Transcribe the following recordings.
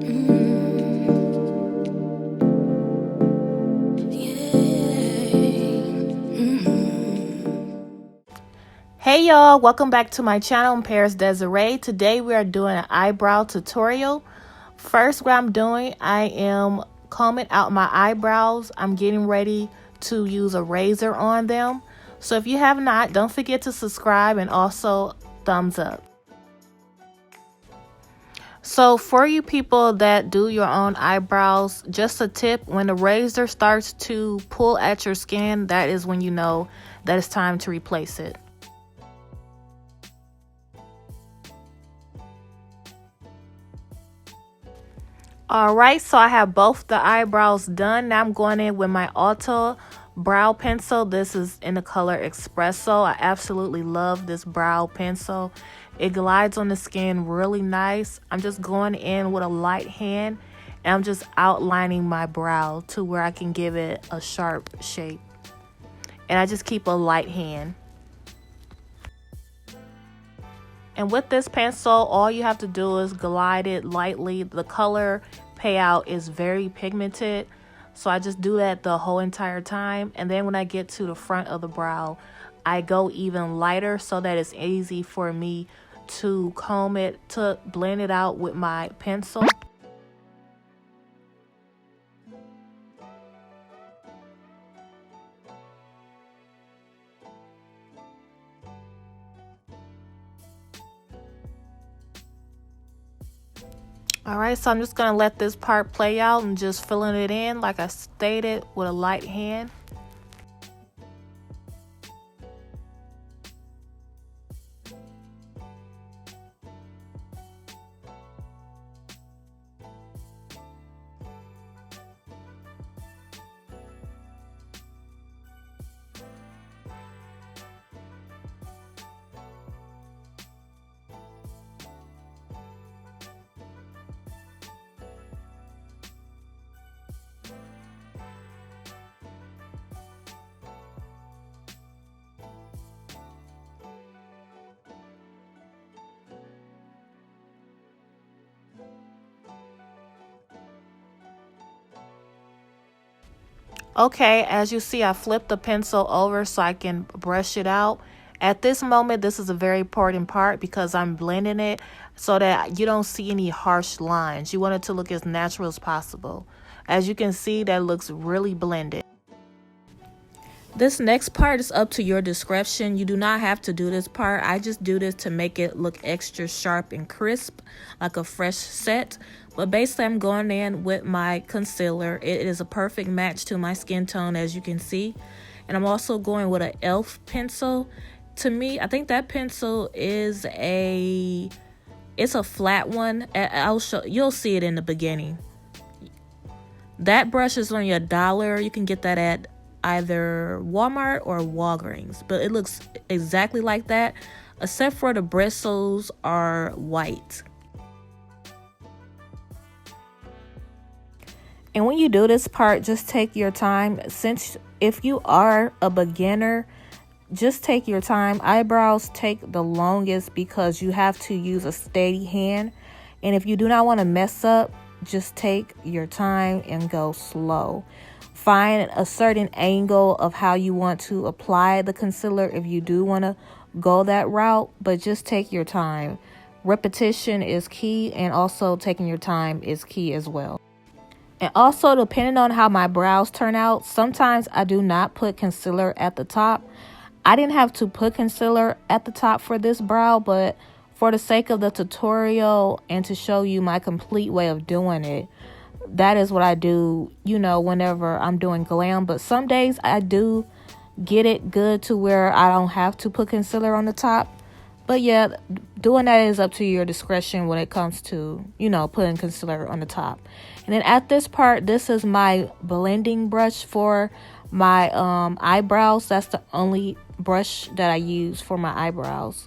Hey y'all, welcome back to my channel. I'm Desarae. Today we are doing an eyebrow tutorial. First, what I'm doing, I am combing out my eyebrows. I'm getting ready to use a razor on them. So if you have not, don't forget to subscribe and also thumbs up. So for you people that do your own eyebrows, just a tip, when the razor starts to pull at your skin, that is when you know that it's time to replace it. Alright, so I have both the eyebrows done. Now I'm going in with my Ulta brow pencil. This is in the color Espresso. I absolutely love this brow pencil. It glides on the skin really nice. I'm just going in with a light hand and I'm just outlining my brow to where I can give it a sharp shape. And I just keep a light hand. And with this pencil, all you have to do is glide it lightly. The color payout is very pigmented, so I just do that the whole entire time. And then when I get to the front of the brow, I go even lighter so that it's easy for me to comb it, to blend it out with my pencil. Alright, so I'm just going to let this part play out and just filling it in like I stated with a light hand. Okay, as you see, I flipped the pencil over so I can brush it out. At this moment, this is a very important part because I'm blending it so that you don't see any harsh lines. You want it to look as natural as possible. As you can see, that looks really blended. This next part is up to your discretion. You do not have to do this part. I just do this to make it look extra sharp and crisp, like a fresh set. But basically, I'm going in with my concealer. It is a perfect match to my skin tone, as you can see. And I'm also going with an e.l.f. pencil. To me, I think that pencil is it's a flat one. You'll see it in the beginning. That brush is only $1. You can get that at either Walmart or Walgreens, but it looks exactly like that, except for the bristles are white. And when you do this part, just take your time. Since if you are a beginner, just take your time. Eyebrows take the longest because you have to use a steady hand. And if you do not want to mess up, just take your time and go slow. Find a certain angle of how you want to apply the concealer if you do want to go that route, but just take your time. Repetition is key, and also taking your time is key as well. And also, depending on how my brows turn out, sometimes I do not put concealer at the top. I didn't have to put concealer at the top for this brow, but for the sake of the tutorial and to show you my complete way of doing it, that is what I do, whenever I'm doing glam. But some days I do get it good to where I don't have to put concealer on the top. But yeah, doing that is up to your discretion when it comes to, putting concealer on the top. And then at this part, this is my blending brush for my eyebrows. That's the only brush that I use for my eyebrows.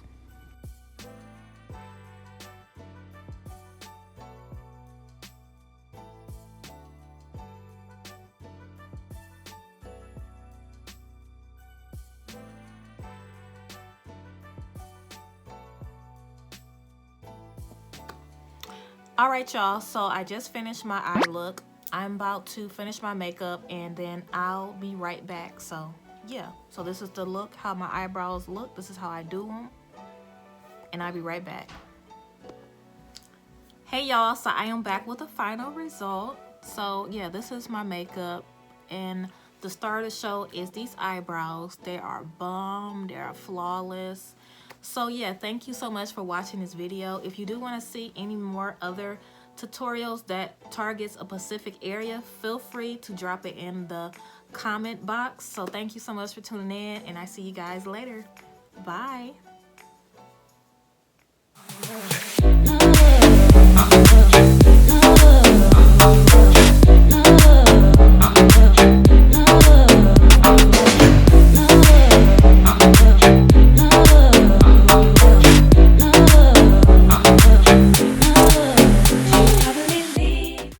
Alright y'all, so I just finished my eye look. I'm about to finish my makeup and then I'll be right back. So yeah, so this is the look, how my eyebrows look. This is how I do them. And I'll be right back. Hey y'all, so I am back with the final result. So yeah, this is my makeup, and the star of the show is these eyebrows. They are bomb, they are flawless. So yeah, thank you so much for watching this video. If you do want to see any more other tutorials that targets a specific area, feel free to drop it in the comment box. So thank you so much for tuning in, and I see you guys later. Bye.